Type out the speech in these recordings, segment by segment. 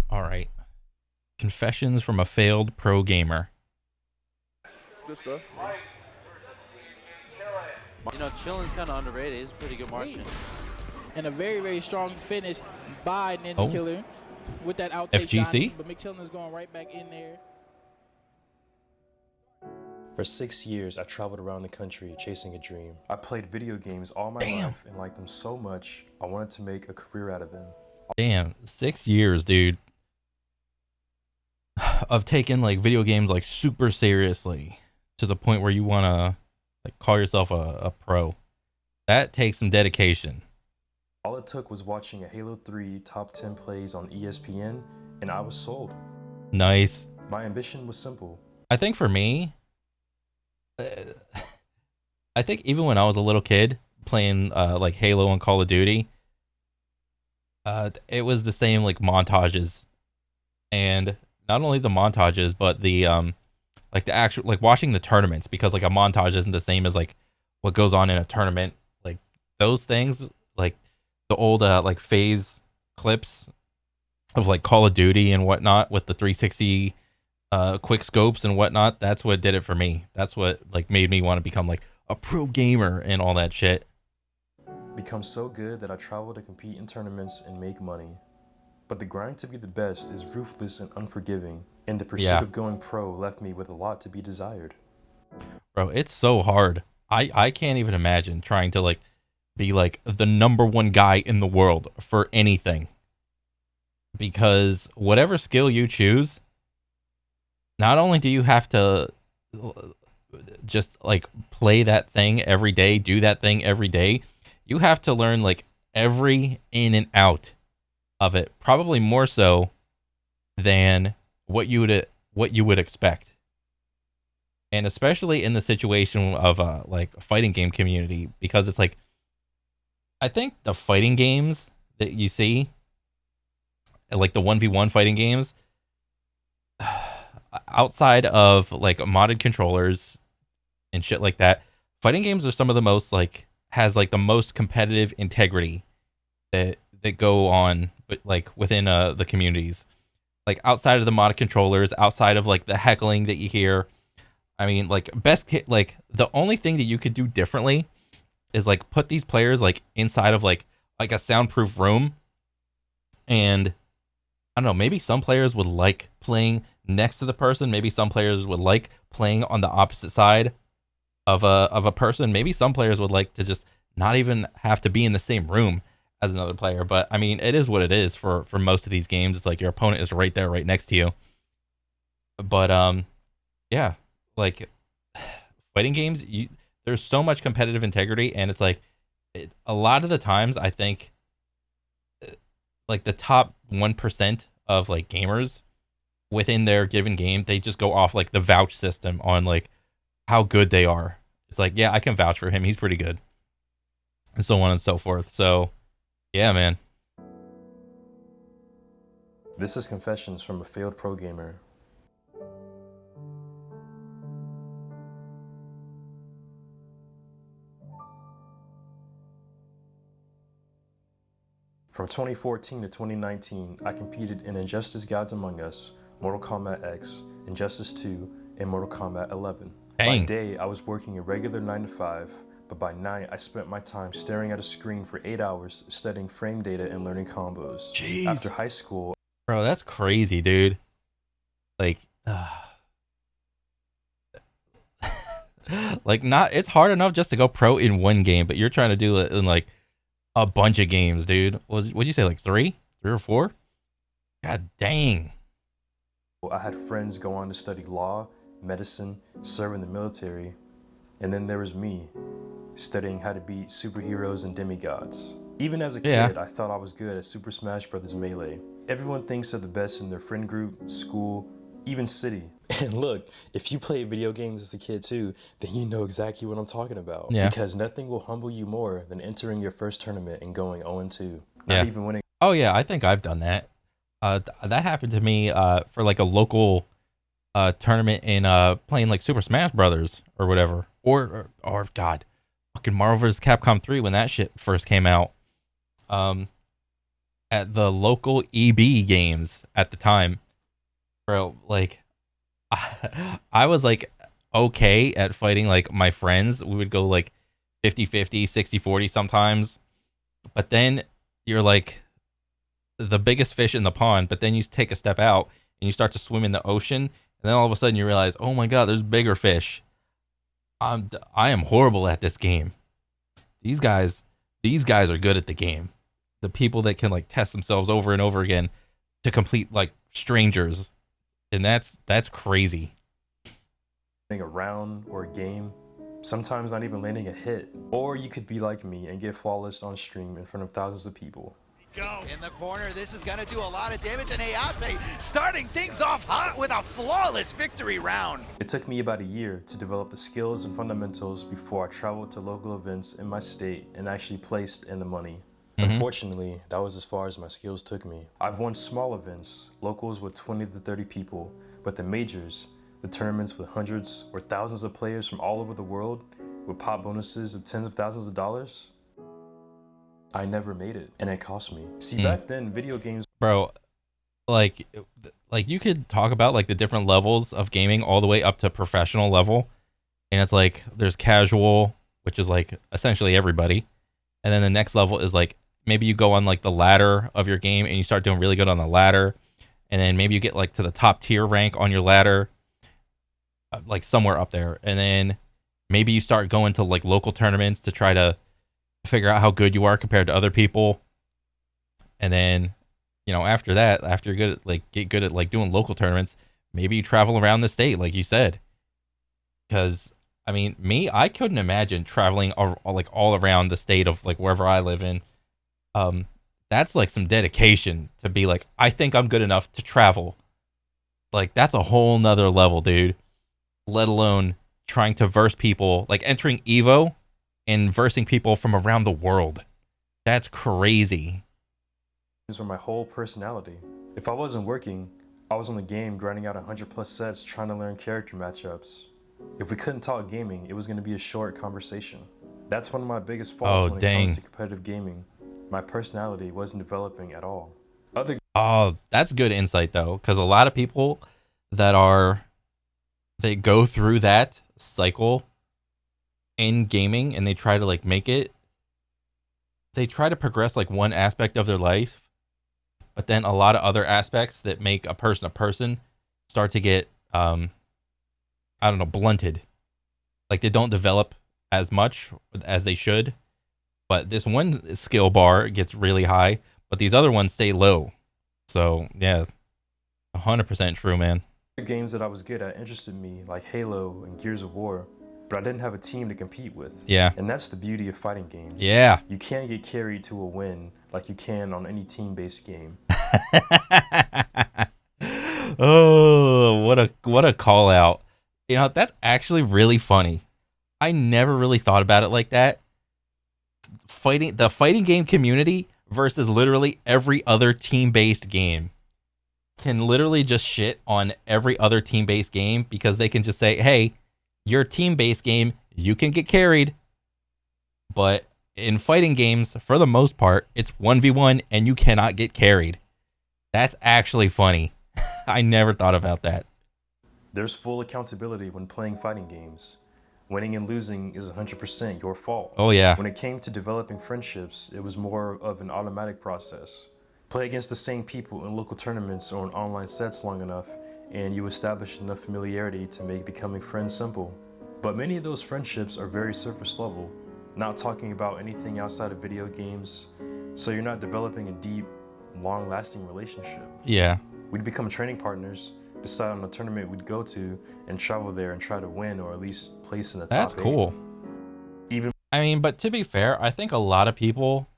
All right. Confessions from a failed pro gamer. Good stuff. You know, Chillin's kind of underrated. He's a pretty good marksman. And a very, very strong finish by Ninja Oh, Killer with that outtake FGC? Johnny. But McChillin is going right back in there. For 6 years, I traveled around the country chasing a dream. I played video games all my life and liked them so much, I wanted to make a career out of them. Damn, 6 years, dude, of taking like video games like super seriously to the point where you want to like call yourself a pro. That takes some dedication. All it took was watching a Halo 3 top 10 plays on ESPN, and I was sold. Nice. My ambition was simple. I think for me, I think even when I was a little kid playing like Halo and Call of Duty, it was the same like montages, and not only the montages, but the like the actual like watching the tournaments, because like a montage isn't the same as like what goes on in a tournament. Like those things, like the old like phase clips of like Call of Duty and whatnot with the 360 quick scopes and whatnot. That's what did it for me. That's what like made me want to become like a pro gamer and all that shit. Become so good that I travel to compete in tournaments and make money. But the grind to be the best is ruthless and unforgiving, and the pursuit of going pro left me with a lot to be desired. Bro, it's so hard. I can't even imagine trying to like be like the number one guy in the world for anything. Because whatever skill you choose, not only do you have to just like play that thing every day, do that thing every day, you have to learn like every in and out of it, probably more so than what you would expect. And especially in the situation of like a fighting game community, because it's like I think the fighting games that you see, like the 1v1 fighting games, outside of like modded controllers and shit like that, fighting games are some of the most like has like the most competitive integrity that go on, but like within the communities, like outside of the modded controllers, outside of like the heckling that you hear. I mean, like like the only thing that you could do differently is like put these players like inside of like a soundproof room, and I don't know, maybe some players would like playing next to the person, maybe some players would like playing on the opposite side of a person, maybe some players would like to just not even have to be in the same room as another player. But I mean, it is what it is for most of these games. It's like your opponent is right there, right next to you. But yeah, like fighting games, there's so much competitive integrity, and it's like a lot of the times I think like the top 1% of like gamers within their given game, they just go off like the vouch system on like how good they are. It's like, yeah, I can vouch for him, he's pretty good, and so on and so forth. So yeah, man. This is Confessions from a Failed Pro Gamer. From 2014 to 2019, I competed in Injustice Gods Among Us, Mortal Kombat X, Injustice 2, and Mortal Kombat 11. Dang. By day, I was working a regular 9 to 5, but by night, I spent my time staring at a screen for 8 hours, studying frame data and learning combos. Jeez. After high school, Bro, that's crazy, dude. Like, like not. It's hard enough just to go pro in one game, but you're trying to do it in like a bunch of games, dude. What'd you say, like three or four? God dang. I had friends go on to study law, medicine, serve in the military, and then there was me, studying how to beat superheroes and demigods. Even as a kid, I thought I was good at Super Smash Bros. Melee. Everyone thinks they're the best in their friend group, school, even city. And look, if you played video games as a kid too, then you know exactly what I'm talking about. Yeah. Because nothing will humble you more than entering your first tournament and going 0-2. Not even winning. Oh yeah, I think I've done that. That happened to me for like a local tournament in playing like Super Smash Brothers or whatever, or God, fucking Marvel vs. Capcom 3 when that shit first came out. at the local EB games at the time, bro. Like, I was like okay at fighting like my friends. We would go like 50-50, 60-40 sometimes. But then you're like the biggest fish in the pond, but then you take a step out and you start to swim in the ocean, and then all of a sudden you realize, "Oh my god, there's bigger fish." I am horrible at this game. These guys these guys are good at the game. The people that can like test themselves over and over again to complete like strangers. And that's crazy. A round or a game, sometimes not even landing a hit. Or you could be like me and get flawless on stream in front of thousands of people. Go. In the corner, this is going to do a lot of damage, and Ayate starting things off hot with a flawless victory round. It took me about a year to develop the skills and fundamentals before I traveled to local events in my state and actually placed in the money. Unfortunately, that was as far as my skills took me. I've won small events, locals with 20 to 30 people, but the majors, the tournaments with hundreds or thousands of players from all over the world with pot bonuses of tens of thousands of dollars, I never made it, and it cost me. See, back then, video games... Bro, like you could talk about like the different levels of gaming all the way up to professional level, and it's like there's casual, which is like essentially everybody, and then the next level is like maybe you go on like the ladder of your game and you start doing really good on the ladder, and then maybe you get like to the top tier rank on your ladder, like somewhere up there, and then maybe you start going to like local tournaments to try to figure out how good you are compared to other people. And then, you know, after that, after you're good at like get good at like doing local tournaments, maybe you travel around the state like you said. Because I mean, I couldn't imagine traveling all around the state of like wherever I live in. That's like some dedication to be like, I think I'm good enough to travel. Like that's a whole nother level, dude. Let alone trying to verse people, like entering Evo and versing people from around the world. That's crazy. These were my whole personality. If I wasn't working, I was on the game grinding out 100+ sets trying to learn character matchups. If we couldn't talk gaming, it was going to be a short conversation. That's one of my biggest faults when it comes to competitive gaming. My personality wasn't developing at all. That's good insight though, because a lot of people they go through that cycle in gaming and they try to like they try to progress like one aspect of their life, but then a lot of other aspects that make a person start to get I don't know, blunted. Like they don't develop as much as they should, but this one skill bar gets really high, but these other ones stay low. So yeah, 100% true, man. The games that I was good at interested me, like Halo and Gears of War, but I didn't have a team to compete with. Yeah. And that's the beauty of fighting games. Yeah. You can't get carried to a win like you can on any team-based game. Oh, what a call out. You know, that's actually really funny. I never really thought about it like that. The fighting game community versus literally every other team-based game can literally just shit on every other team-based game because they can just say, hey, your team-based game, you can get carried. But in fighting games, for the most part, it's 1v1 and you cannot get carried. That's actually funny. I never thought about that. There's full accountability when playing fighting games. Winning and losing is 100% your fault. Oh yeah. When it came to developing friendships, it was more of an automatic process. Play against the same people in local tournaments or in online sets long enough, and you establish enough familiarity to make becoming friends simple. But many of those friendships are very surface level, not talking about anything outside of video games, so you're not developing a deep, long-lasting relationship. Yeah. We'd become training partners, decide on a tournament we'd go to, and travel there and try to win or at least place in the top 8. That's cool. I mean, but to be fair, I think a lot of people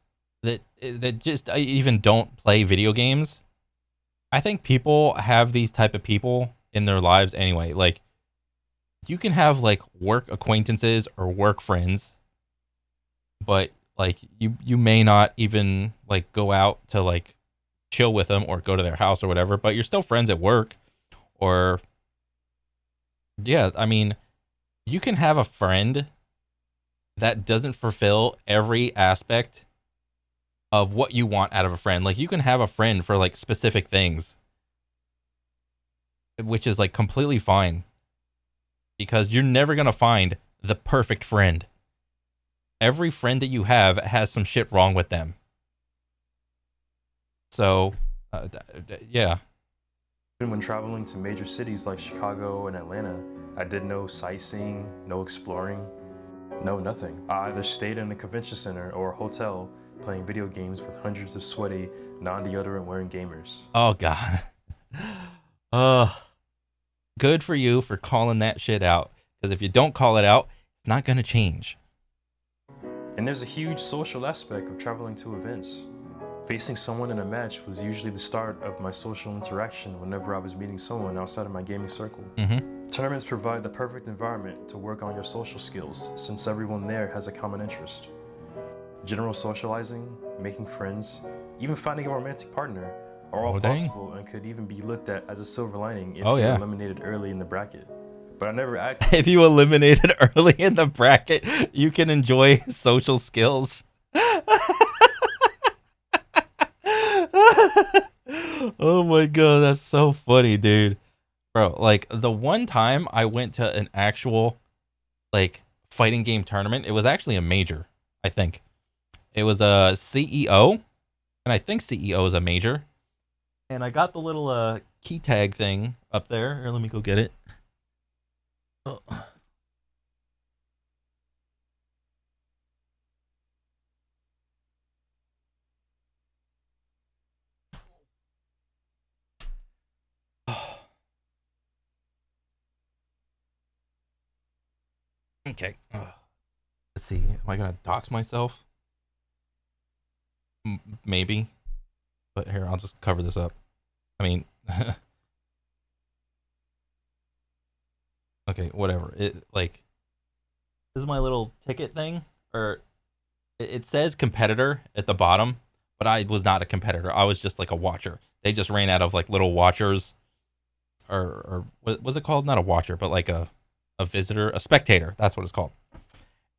that just even don't play video games, I think people have these type of people in their lives anyway. Like, you can have like work acquaintances or work friends, but like you may not even like go out to like chill with them or go to their house or whatever, but you're still friends at work. Or yeah, I mean, you can have a friend that doesn't fulfill every aspect of what you want out of a friend. Like, you can have a friend for like specific things, which is like completely fine, because you're never going to find the perfect friend. Every friend that you have has some shit wrong with them. So, yeah. Even when traveling to major cities like Chicago and Atlanta, I did no sightseeing, no exploring, no nothing. I either stayed in a convention center or a hotel playing video games with hundreds of sweaty, non-deodorant wearing gamers. Oh, God. Good for you for calling that shit out. Because if you don't call it out, it's not going to change. And there's a huge social aspect of traveling to events. Facing someone in a match was usually the start of my social interaction whenever I was meeting someone outside of my gaming circle. Tournaments provide the perfect environment to work on your social skills, since everyone there has a common interest. General socializing, making friends, even finding a romantic partner are all possible and could even be looked at as a silver lining if you're eliminated early in the bracket. But I never acted. If you eliminated early in the bracket, you can enjoy social skills. Oh my God, that's so funny, dude. Bro, like, the one time I went to an actual, like, fighting game tournament, it was actually a major, I think. It was a CEO, and I think CEO is a major. And I got the little key tag thing up there. Here, let me go get it. Oh. Okay. Let's see. Am I gonna dox myself? Maybe. But here, I'll just cover this up. I mean, okay, whatever. It, like, this is my little ticket thing, or it says competitor at the bottom, but I was not a competitor. I was just like a watcher. They just ran out of like little watchers, or what was it called? Not a watcher, but like a visitor, a spectator. That's what it's called.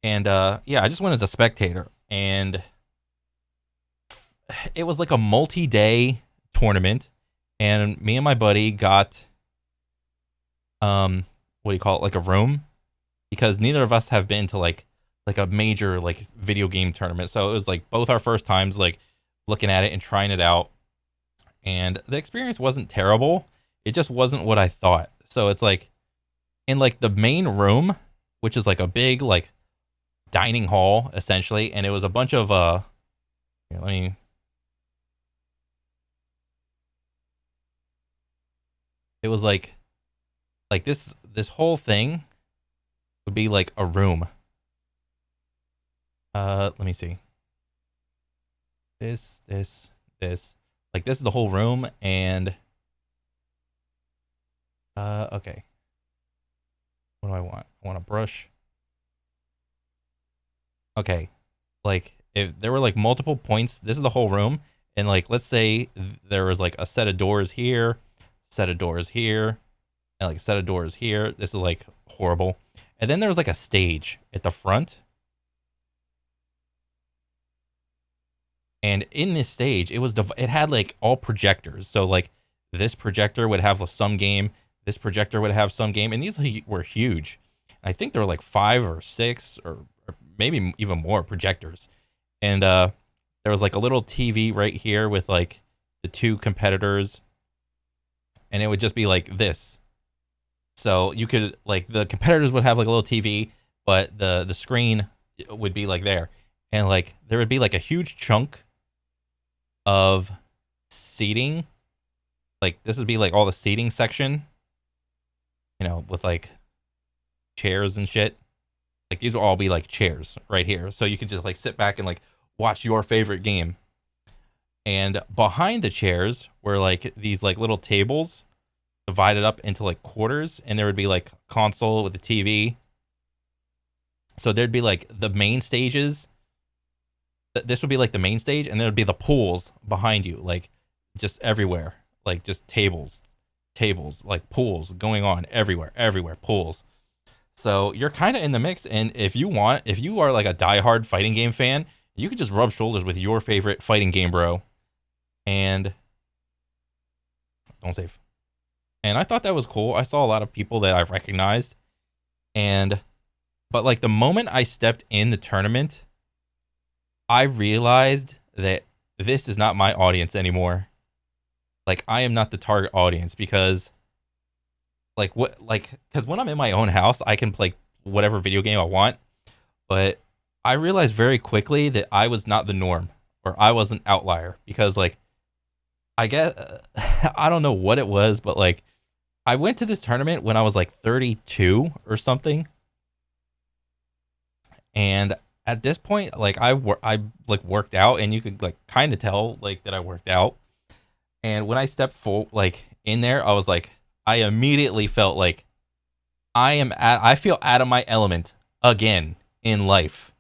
And yeah, I just went as a spectator, and it was like a multi-day tournament, and me and my buddy got what do you call it, like a room, because neither of us have been to like a major like video game tournament. So it was like both our first times like looking at it and trying it out, and the experience wasn't terrible. It just wasn't what I thought. So it's like in like the main room, which is like a big like dining hall essentially, and it was a bunch of here, let me. It was like this whole thing would be like a room. Let me see. This. Like, this is the whole room, and okay. What do I want? I want a brush. Okay. Like, if there were like multiple points, this is the whole room, and like let's say there was like a set of doors here, set of doors here, and like a set of doors here. This is like horrible. And then there was like a stage at the front. And in this stage, it had like all projectors. So like this projector would have some game, this projector would have some game, and these were huge. I think there were like 5 or 6 or maybe even more projectors. And there was like a little TV right here with like the 2 competitors, and it would just be like this. So you could, like, the competitors would have like a little TV, but the screen would be like there, and like there would be like a huge chunk of seating. Like, this would be like all the seating section, you know, with like chairs and shit. Like, these will all be like chairs right here, so you can just like sit back and like watch your favorite game. And behind the chairs were like these like little tables divided up into like quarters, and there would be like a console with a TV. So there'd be like the main stages. This would be like the main stage, and there'd be the pools behind you, like just everywhere, like just tables, like pools going on everywhere, pools. So you're kind of in the mix, and if you are like a diehard fighting game fan, You could just rub shoulders with your favorite fighting game bro, and don't save. And I thought that was cool. I saw a lot of people that I recognized, but like the moment I stepped in the tournament, I realized that this is not my audience anymore. Like, I am not the target audience because because when I'm in my own house, I can play whatever video game I want, but I realized very quickly that I was not the norm, or I was an outlier, because like I get I don't know what it was, but like I went to this tournament when I was like 32 or something, and at this point, like I like worked out, and you could like kind of tell like that I worked out. And when I stepped like in there, I was like, I immediately felt like I feel out of my element again in life.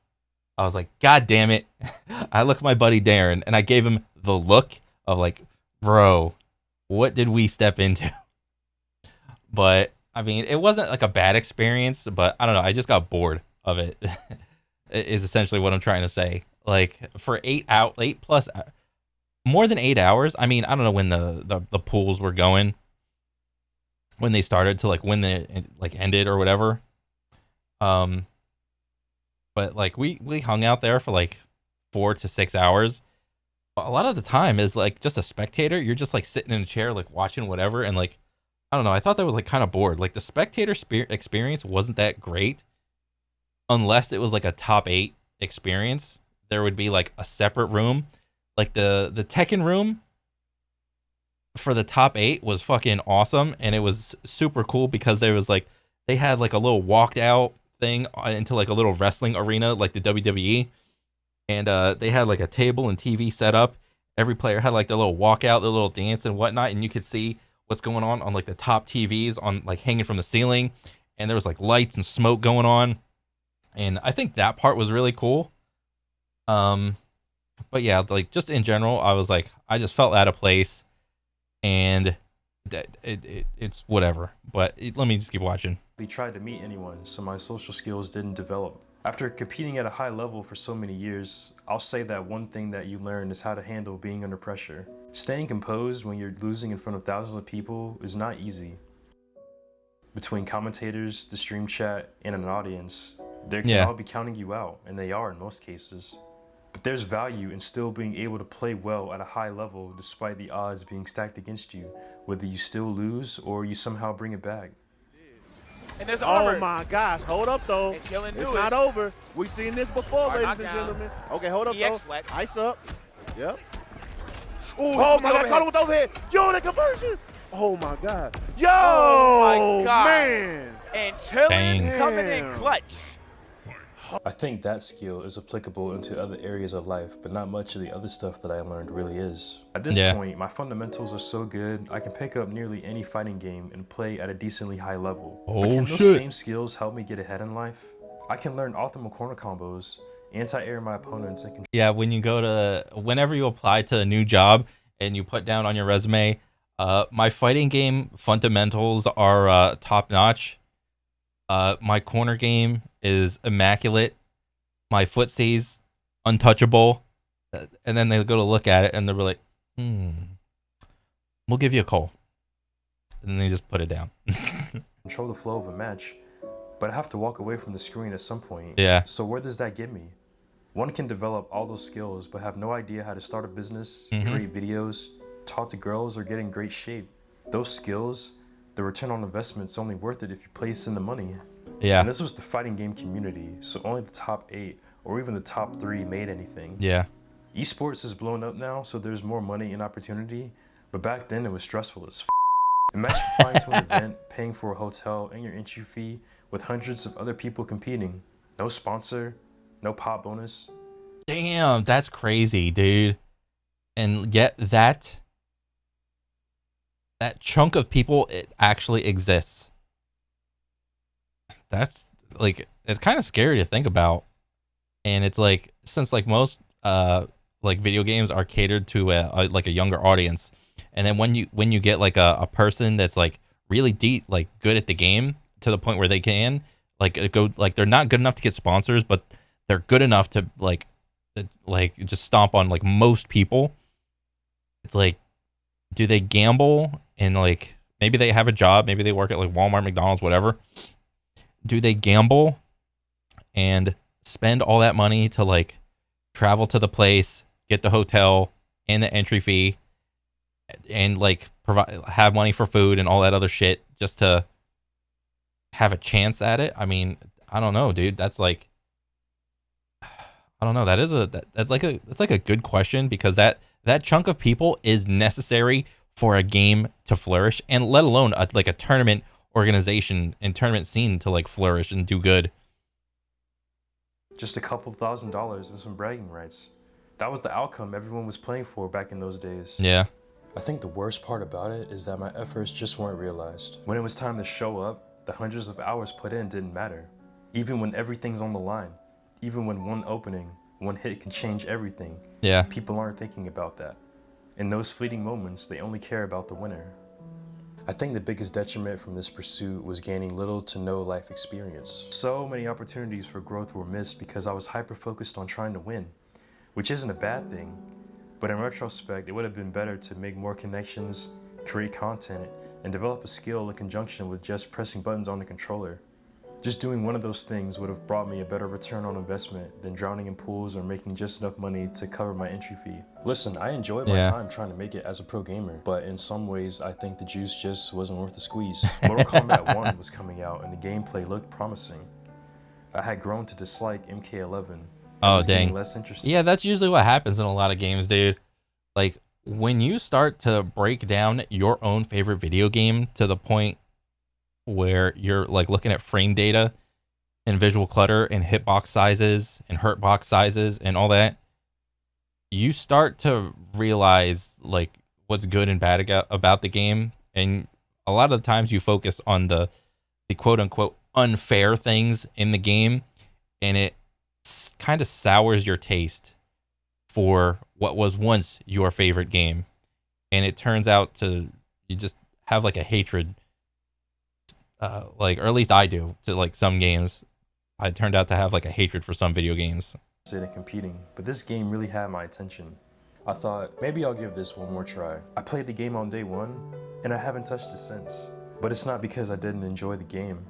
I was like, God damn it. I looked at my buddy Darren, and I gave him the look of like, bro, what did we step into? But I mean, it wasn't like a bad experience, but I don't know. I just got bored of it. Is essentially what I'm trying to say. Like for 8 plus, more than 8 hours. I mean, I don't know when the pools were going, when they started to like when they like ended or whatever. But like we hung out there for like 4 to 6 hours. A lot of the time is like just a spectator. You're just like sitting in a chair, like watching whatever, and like I don't know. I thought that was like kind of bored. Like the spectator experience wasn't that great, unless it was like a top 8 experience. There would be like a separate room, like the Tekken room for the top 8 was fucking awesome, and it was super cool because there was like they had like a little walked out thing into like a little wrestling arena like the WWE, and they had like a table and TV set up. Every player had like their little walkout, their little dance and whatnot, and you could see what's going on like the top TVs on like hanging from the ceiling, and there was like lights and smoke going on, and I think that part was really cool. But yeah, like just in general, I was like I just felt out of place, and it's whatever. But let me just keep watching. Tried to meet anyone, so my social skills didn't develop. After competing at a high level for so many years, I'll say that one thing that you learn is how to handle being under pressure. Staying composed when you're losing in front of thousands of people is not easy. Between commentators, the stream chat, and an audience, they can all be counting you out, and they are in most cases. But there's value in still being able to play well at a high level despite the odds being stacked against you, whether you still lose or you somehow bring it back. And there's armor. Oh my gosh, hold up though. And It's not over. We've seen this before, ladies and gentlemen. Okay, hold up EX though. flex. Ice up. Yep. Ooh, Oh my God, caught him with overhead. Yo, the conversion. Oh my God. Yo, Oh my God. Man. And Chillin Dang. coming in clutch. I think that skill is applicable into other areas of life, but not much of the other stuff that I learned really is. At this point, my fundamentals are so good, I can pick up nearly any fighting game and play at a decently high level. But can those same skills help me get ahead in life? I can learn optimal corner combos, anti-air my opponents, and When you go to, whenever you apply to a new job and you put down on your resume, my fighting game fundamentals are top notch. My corner game is immaculate. My footsie's untouchable. And then they go to look at it and they're like, we'll give you a call. And then they just put it down. control the flow of a match, but I have to walk away from the screen at some point. Yeah. So where does that get me? One can develop all those skills, but have no idea how to start a business, create videos, talk to girls, or get in great shape. Those skills, the return on investment's only worth it if you place in the money. Yeah. And this was the fighting game community, so only the top 8 or even the top 3 made anything. Yeah. Esports is blown up now, so there's more money and opportunity, but back then it was stressful as f***. Imagine flying to an event, paying for a hotel and your entry fee with hundreds of other people competing. No sponsor, no pop bonus. Damn, that's crazy, dude. And yet that chunk of people, it actually exists. That's like, it's kind of scary to think about. And it's like, since like most like video games are catered to like a younger audience, and then when you get like a person that's like really deep, like good at the game to the point where they can like go, like they're not good enough to get sponsors, but they're good enough to like like just stomp on like most people. It's like, do they gamble and like maybe they have a job, maybe they work at like Walmart, McDonald's, whatever. Do they gamble and spend all that money to like travel to the place, get the hotel and the entry fee, and like have money for food and all that other shit just to have a chance at it? I mean, I don't know, dude. That's like, I don't know. That's like a good question, because that chunk of people is necessary for a game to flourish, and let alone like a tournament organization and tournament scene to like flourish and do good. Just a couple $1,000s and some bragging rights. That was the outcome everyone was playing for back in those days. Yeah. I think the worst part about it is that my efforts just weren't realized. When it was time to show up, the hundreds of hours put in didn't matter. Even when everything's on the line, even when one opening, one hit can change everything, Yeah. people aren't thinking about that. In those fleeting moments, they only care about the winner. I think the biggest detriment from this pursuit was gaining little to no life experience. So many opportunities for growth were missed because I was hyper-focused on trying to win, which isn't a bad thing, but in retrospect, it would have been better to make more connections, create content, and develop a skill in conjunction with just pressing buttons on the controller. Just doing one of those things would have brought me a better return on investment than drowning in pools or making just enough money to cover my entry fee. Listen, I enjoyed my time trying to make it as a pro gamer, but in some ways, I think the juice just wasn't worth the squeeze. Mortal Kombat 1 was coming out and the gameplay looked promising. I had grown to dislike MK11. Oh, dang. Less interesting. Yeah, that's usually what happens in a lot of games, dude. Like, when you start to break down your own favorite video game to the point where you're like looking at frame data and visual clutter and hitbox sizes and hurtbox sizes and all that, you start to realize like what's good and bad about the game. And a lot of the times you focus on the quote unquote unfair things in the game, and it kind of sours your taste for what was once your favorite game. And it turns out to, you just have like a hatred, like, or at least I do, to like some games. I turned out to have like a hatred for some video games. In competing, but this game really had my attention. I thought, maybe I'll give this one more try. I played the game on day one, and I haven't touched it since. But it's not because I didn't enjoy the game.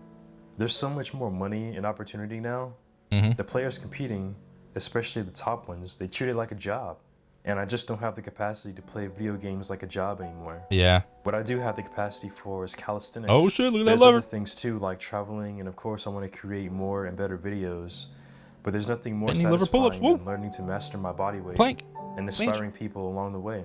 There's so much more money and opportunity now. The players competing, especially the top ones, they treat it like a job. And I just don't have the capacity to play video games like a job anymore. Yeah. What I do have the capacity for is calisthenics. Oh shit, look at that There's lever. other things too, like traveling, and of course I want to create more and better videos. But there's nothing more satisfying than learning to master my body weight and inspiring people along the way.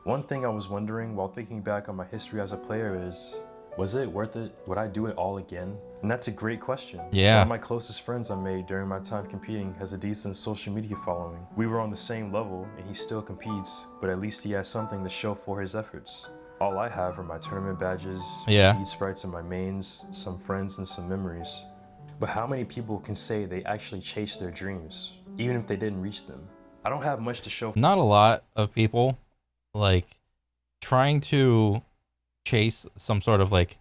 One thing I was wondering while thinking back on my history as a player is, was it worth it? Would I do it all again? And that's a great question. Yeah. One of my closest friends I made during my time competing has a decent social media following. We were on the same level and he still competes, but at least he has something to show for his efforts. All I have are my tournament badges, beat sprites and my mains, some friends and some memories. But how many people can say they actually chased their dreams, even if they didn't reach them? I don't have much to show. Not a lot of people, like, trying to chase some sort of like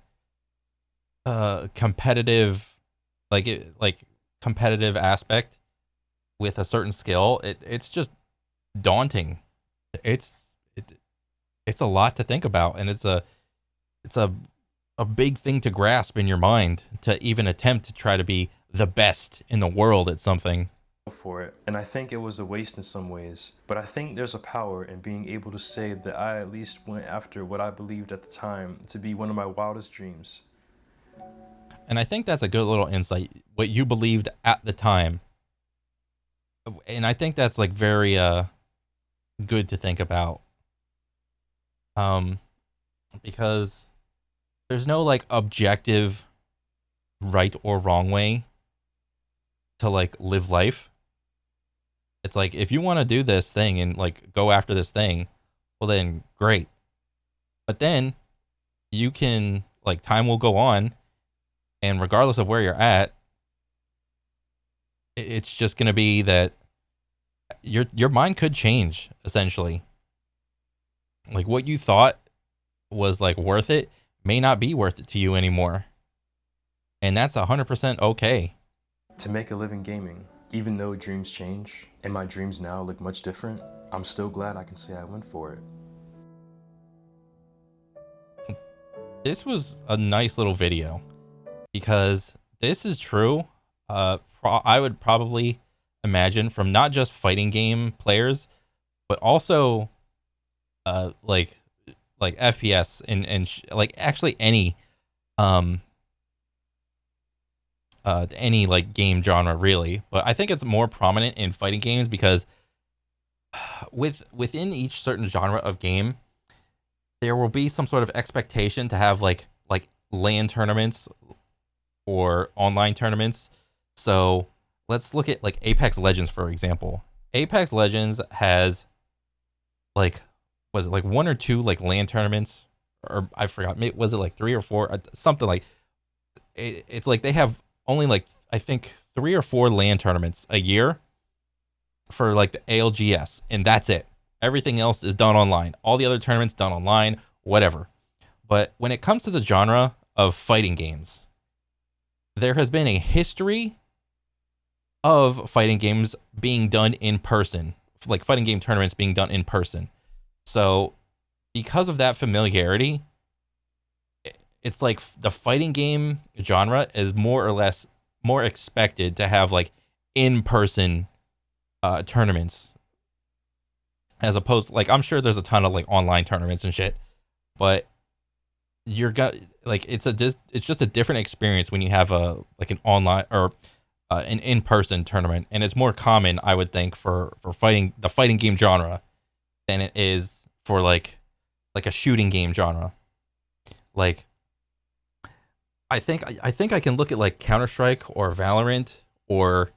competitive, like competitive aspect with a certain skill. It's just daunting. It's a lot to think about, and it's a big thing to grasp in your mind to even attempt to try to be the best in the world at something. For it, and I think it was a waste in some ways, but I think there's a power in being able to say that I at least went after what I believed at the time to be one of my wildest dreams. And I think that's a good little insight, what you believed at the time. And I think that's like very good to think about, because there's no like objective right or wrong way to like live life. It's like, if you want to do this thing and like go after this thing, well then great. But then you can, like, time will go on, and regardless of where you're at, it's just going to be that your mind could change, essentially. Like, what you thought was like worth it may not be worth it to you anymore. And that's 100% okay. To make a living gaming, Even though dreams change and my dreams now look much different, I'm still glad I can say I went for it. This was a nice little video because this is true. I would probably imagine from not just fighting game players, but also like FPS and like actually any like game genre really. But I think it's more prominent in fighting games because within each certain genre of game, there will be some sort of expectation to have like LAN tournaments or online tournaments. So let's look at like Apex Legends, for example. Apex Legends has like, was it like 1 or 2 like LAN tournaments, or I forgot, was it like 3 or 4, something like it's like they have only like I think 3 or 4 LAN tournaments a year for like the ALGS, and that's it. Everything else is done online. All the other tournaments done online, whatever. But when it comes to the genre of fighting games, there has been a history of fighting games being done in person, like fighting game tournaments being done in person. So because of that familiarity, it's like the fighting game genre is more or less more expected to have like in-person tournaments, as opposed to, like, I'm sure there's a ton of like online tournaments and shit, but you're got like it's just a different experience when you have a like an online or an in-person tournament, and it's more common, I would think, for fighting the fighting game genre than it is for like a shooting game genre. Like I think I can look at like Counter-Strike or Valorant or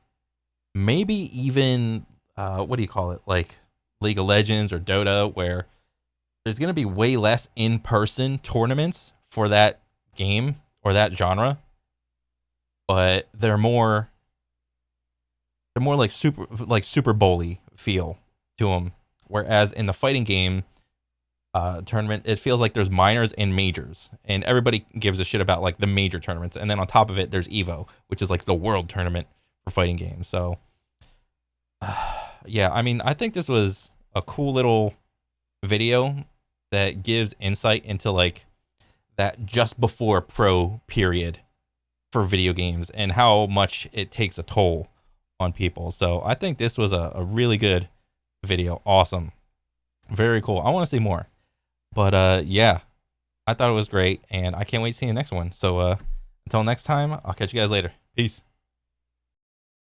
maybe even what do you call it, like League of Legends or Dota, where there's going to be way less in-person tournaments for that game or that genre, but they're more like Super Bowl-y feel to them. Whereas in the fighting game tournament, it feels like there's minors and majors, and everybody gives a shit about like the major tournaments, and then on top of it, there's Evo, which is like the world tournament for fighting games. So, yeah, I mean, I think this was a cool little video that gives insight into like that just before pro period for video games and how much it takes a toll on people. So I think this was a really good video. Awesome. Very cool. I want to see more. But yeah, I thought it was great, and I can't wait to see the next one. So until next time, I'll catch you guys later. Peace.